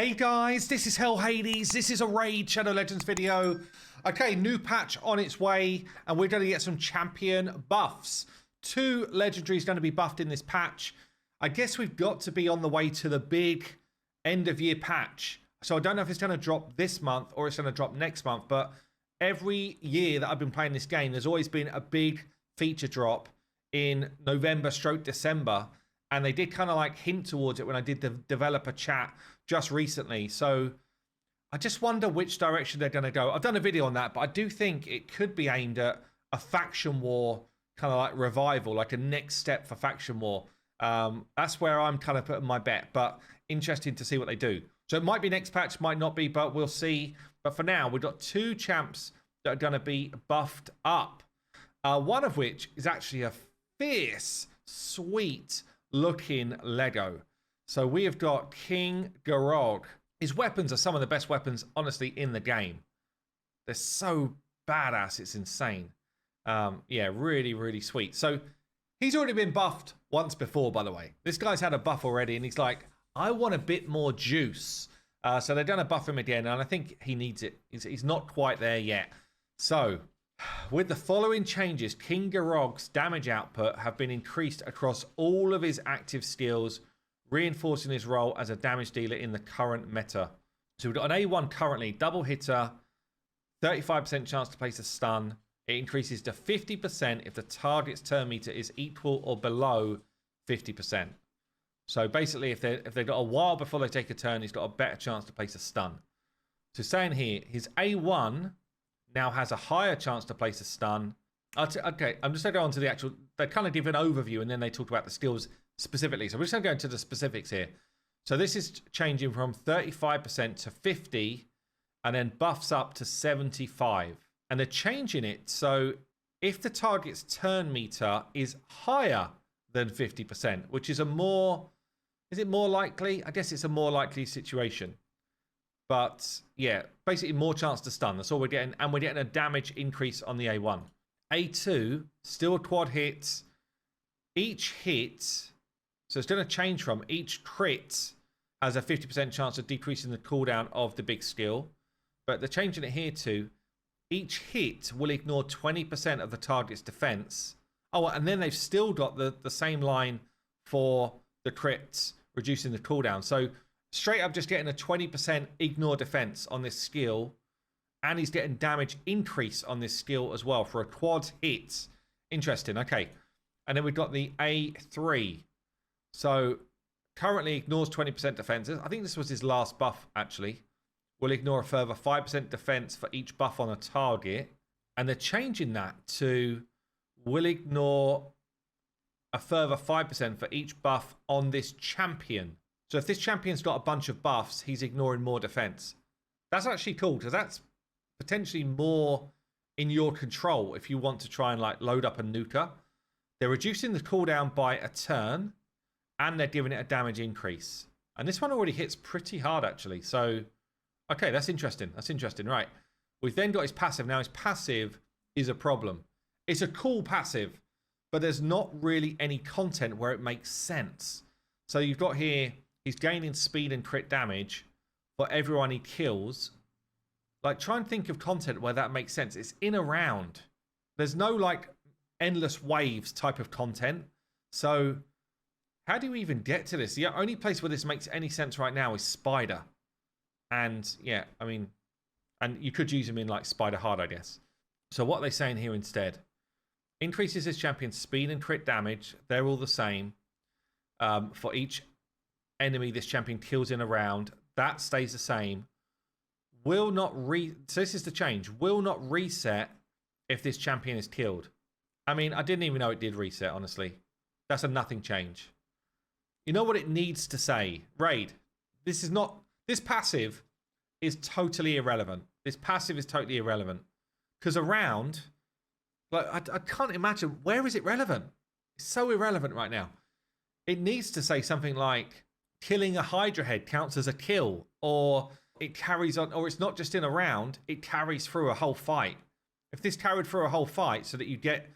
Hey guys, this is Hell Hades. This is a Raid Shadow Legends video. Okay, new patch on its way, and we're going to get some champion buffs. 2 legendaries going to be buffed in this patch. I guess we've got to be on the way to the big end of year patch. So I don't know if it's going to drop this month or it's going to drop next month, but every year that I've been playing this game, there's always been a big feature drop in November/December. And they did kind of like hint towards it when I did the developer chat just recently. So I just wonder which direction they're going to go. I've done a video on that, but I do think it could be aimed at a faction war kind of like revival, like a next step for faction war. That's where I'm kind of putting my bet, but interesting to see what they do. So it might be next patch, might not be, but we'll see. But for now, we've got 2 champs that are going to be buffed up. One of which is actually a fierce, sweet looking Lego. So we have got King Gorg. His weapons are some of the best weapons, honestly, in the game. They're so badass, it's insane. Yeah, really, really sweet. So he's already been buffed once before, by the way. This guy's had a buff already, and he's like, I want a bit more juice. So they're going to buff him again, and I think he needs it. He's not quite there yet. So with the following changes, King Gorg's damage output have been increased across all of his active skills, reinforcing his role as a damage dealer in the current meta. So we've got an A1 currently, double hitter, 35% chance to place a stun. It increases to 50% if the target's turn meter is equal or below 50%. So basically, if they've got a while before they take a turn, he's got a better chance to place a stun. So saying here, his A1 now has a higher chance to place a stun. Okay, I'm just going to go on to the actual... They kind of give an overview, and then they talk about the skills specifically. So we're just going to go into the specifics here. So this is changing from 35% to 50%, and then buffs up to 75%. And they're changing it, so if the target's turn meter is higher than 50%, which is a more... Is it more likely? I guess it's a more likely situation. But yeah, basically more chance to stun. That's all we're getting. And we're getting a damage increase on the A1. A2, still a quad hit. Each hit, so it's going to change from each crit has a 50% chance of decreasing the cooldown of the big skill. But they're changing it here to each hit will ignore 20% of the target's defense. Oh, and then they've still got the same line for the crits, reducing the cooldown. So straight up just getting a 20% ignore defense on this skill, and he's getting damage increase on this skill as well for a quad hit. Interesting. Okay. And then we've got the A3. So currently ignores 20% defenses. I think this was his last buff, actually. Will ignore a further 5% defense for each buff on a target. And they're changing that to will ignore a further 5% for each buff on this champion. So if this champion's got a bunch of buffs, he's ignoring more defense. That's actually cool, because that's potentially more in your control if you want to try and like load up a nuker. They're reducing the cooldown by a turn, and they're giving it a damage increase. And this one already hits pretty hard, actually. So, okay, that's interesting. That's interesting. Right. We've then got his passive. Now, his passive is a problem. It's a cool passive, but there's not really any content where it makes sense. So you've got here, he's gaining speed and crit damage for everyone he kills. Like, try and think of content where that makes sense. It's in a round. There's no, like, endless waves type of content. So how do you even get to this? The only place where this makes any sense right now is Spider. And, yeah, I mean, and you could use him in, like, Spider Hard, I guess. So what are they saying here instead? Increases his champion's speed and crit damage. They're all the same. For each enemy this champion kills in a round, that stays the same. Will not so this is the change. Will not reset if this champion is killed. I mean, I didn't even know it did reset, honestly. That's a nothing change. You know what it needs to say? Raid. This passive is totally irrelevant. This passive is totally irrelevant. Because around, like, I can't imagine, where is it relevant? It's so irrelevant right now. It needs to say something like, killing a Hydra head counts as a kill, or it carries on, or it's not just in a round, it carries through a whole fight. If this carried through a whole fight so that you get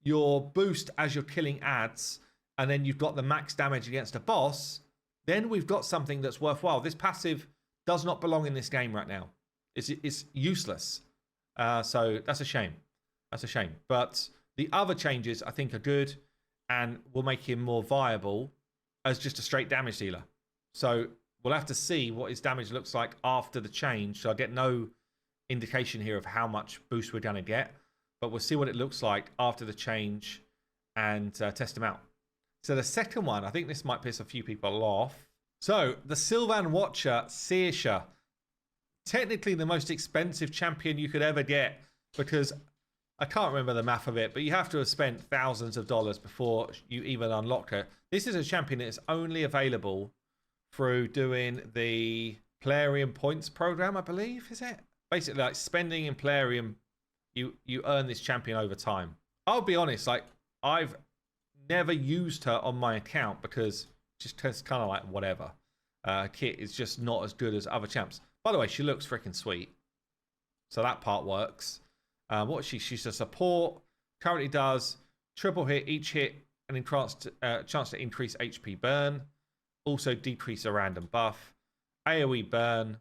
your boost as you're killing adds, and then you've got the max damage against a boss, then we've got something that's worthwhile. This passive does not belong in this game right now. It's useless. So that's a shame. That's a shame. But the other changes I think are good and will make him more viable as just a straight damage dealer. So we'll have to see what his damage looks like after the change. So I get no indication here of how much boost we're going to get. But we'll see what it looks like after the change and test him out. So the second one, I think this might piss a few people off. So the Sylvan Watcher, Searsha. Technically the most expensive champion you could ever get, because I can't remember the math of it, but you have to have spent thousands of dollars before you even unlock her. This is a champion that is only available through doing the Plarium Points program, I believe, is it? Basically, like spending in Plarium, you earn this champion over time. I'll be honest, like I've never used her on my account because just kind of like whatever. Kit is just not as good as other champs. By the way, she looks freaking sweet. So that part works. What is she? She's a support. Currently does triple hit, each hit, and chance to increase HP burn. Also decrease a random buff. AoE burn.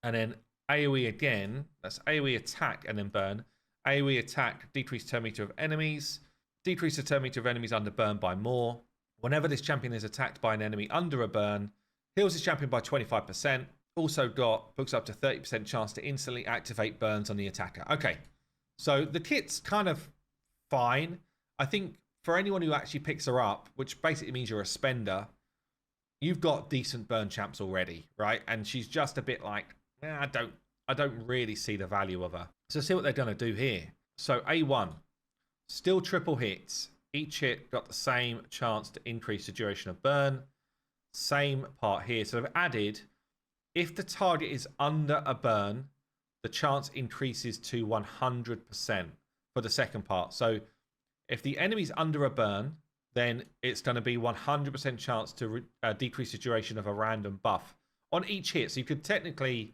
And then AoE again. That's AoE attack and then burn. AoE attack, decrease turn meter of enemies. Decrease the turn meter of enemies under burn by more. Whenever this champion is attacked by an enemy under a burn, heals this champion by 25%. Also got books up to 30% chance to instantly activate burns on the attacker. Okay, so the kit's kind of fine. I think for anyone who actually picks her up, which basically means you're a spender, you've got decent burn champs already, right? And she's just a bit like, I don't really see the value of her. So see what they're going to do here. So A1, still triple hits. Each hit got the same chance to increase the duration of burn. Same part here. So they've added, if the target is under a burn, the chance increases to 100% for the second part. So if the enemy's under a burn, then it's going to be 100% chance to decrease the duration of a random buff on each hit. So you could technically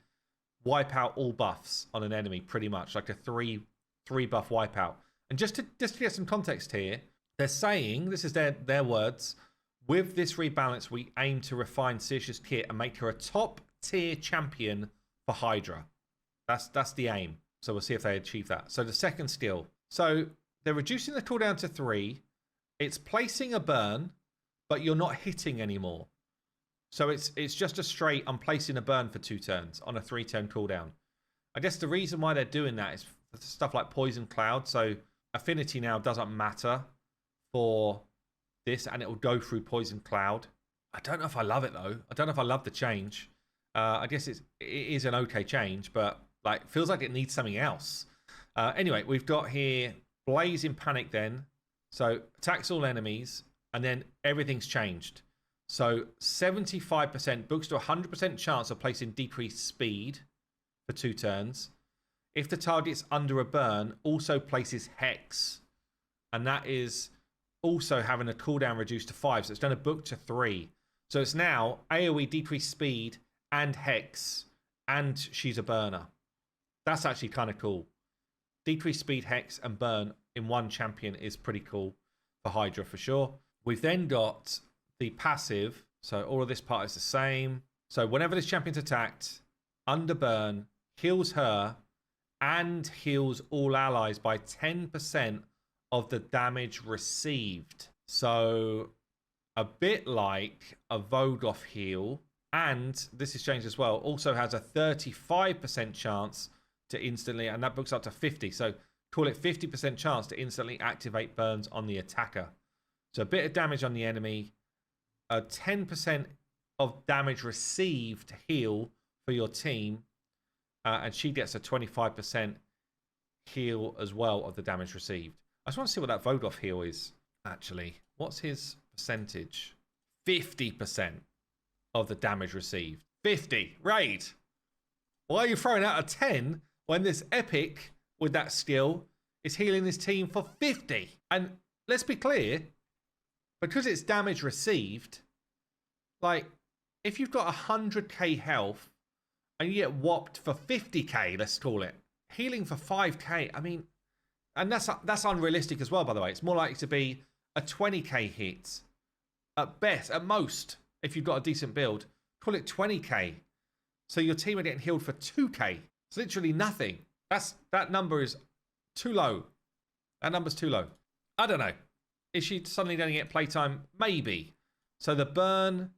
wipe out all buffs on an enemy pretty much, like a three buff wipeout. And just to get some context here, they're saying, this is their words, with this rebalance, we aim to refine Searsha's kit and make her a top tier champion for Hydra. That's the aim. So we'll see if they achieve that. So the second skill. So they're reducing the cooldown to 3. It's placing a burn, but you're not hitting anymore. So it's just a straight, I'm placing a burn for 2 turns on a 3-turn cooldown. I guess the reason why they're doing that is for stuff like Poison Cloud. So affinity now doesn't matter for this, and it will go through Poison Cloud. I don't know if I love it though. I don't know if I love the change. I guess it is an okay change, but like feels like it needs something else. Anyway, we've got here Blazing Panic then. So attacks all enemies, and then everything's changed. So 75% books to 100% chance of placing decreased speed for 2 turns. If the target's under a burn, also places Hex. And that is also having a cooldown reduced to 5. So it's done a book to 3. So it's now AoE decreased speed and Hex. And she's a burner. That's actually kind of cool. Decreased speed, Hex, and burn in one champion is pretty cool for Hydra for sure. We've then got the passive. So all of this part is the same. So whenever this champion's attacked, under burn, heals her and heals all allies by 10% of the damage received. So a bit like a Vogoth heal. And this is changed as well. Also has a 35% chance to instantly, and that books up to 50. So call it 50% chance to instantly activate burns on the attacker. So a bit of damage on the enemy. A 10% of damage received heal for your team. And she gets a 25% heal as well of the damage received. I just want to see what that Vogoth heal is, actually. What's his percentage? 50% of the damage received. 50. Right. Why are you throwing out a 10 when this epic with that skill is healing his team for 50? And let's be clear, because it's damage received, like, if you've got 100k health and you get whopped for 50k, let's call it, healing for 5k, I mean, and that's unrealistic as well, by the way. It's more likely to be a 20k hit at best, at most, if you've got a decent build. Call it 20k. So your team are getting healed for 2k. It's literally nothing. That number is too low. That number's too low. I don't know. Is she suddenly going to get playtime? Maybe. So the burn,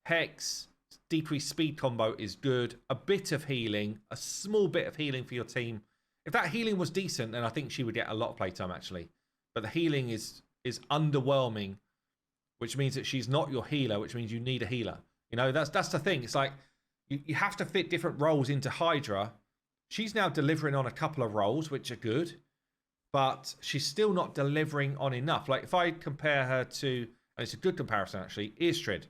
hex, decreased speed combo is good. A bit of healing, a small bit of healing for your team. If that healing was decent, then I think she would get a lot of playtime actually. But the healing is underwhelming, which means that she's not your healer, which means you need a healer. You know, that's the thing. It's like you have to fit different roles into Hydra. She's now delivering on a couple of roles, which are good, but she's still not delivering on enough. Like if I compare her to, and it's a good comparison actually, Earstrid.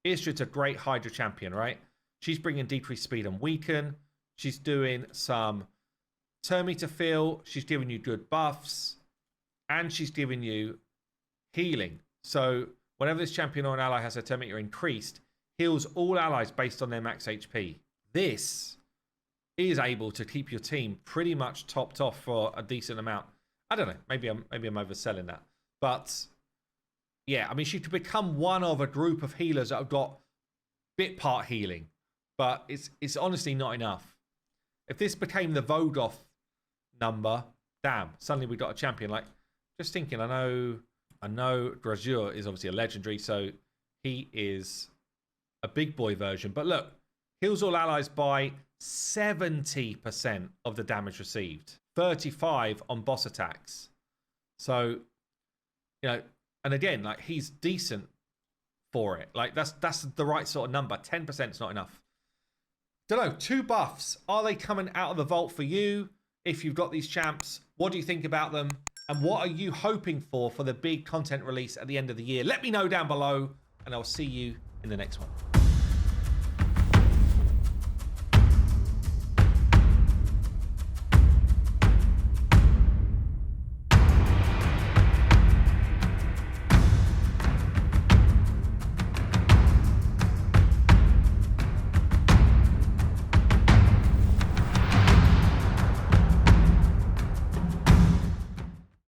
Earstrid's a great Hydra champion, right? She's bringing decreased speed and weaken. She's doing some turn meter fill. She's giving you good buffs. And she's giving you healing. So whenever this champion or an ally has her turn meter increased, heals all allies based on their max HP. This is able to keep your team pretty much topped off for a decent amount. I don't know. Maybe I'm overselling that. But yeah, I mean, she could become one of a group of healers that have got bit part healing, but it's honestly not enough. If this became the Vogoth number, damn, suddenly we got a champion. Like, just thinking, I know Grazure is obviously a legendary, so he is a big boy version. But look, heals all allies by 70% of the damage received, 35 on boss attacks. So, you know, and again, like he's decent for it. Like that's the right sort of number. 10% is not enough. Don't know. 2 buffs. Are they coming out of the vault for you? If you've got these champs, what do you think about them? And what are you hoping for the big content release at the end of the year? Let me know down below, and I'll see you in the next one.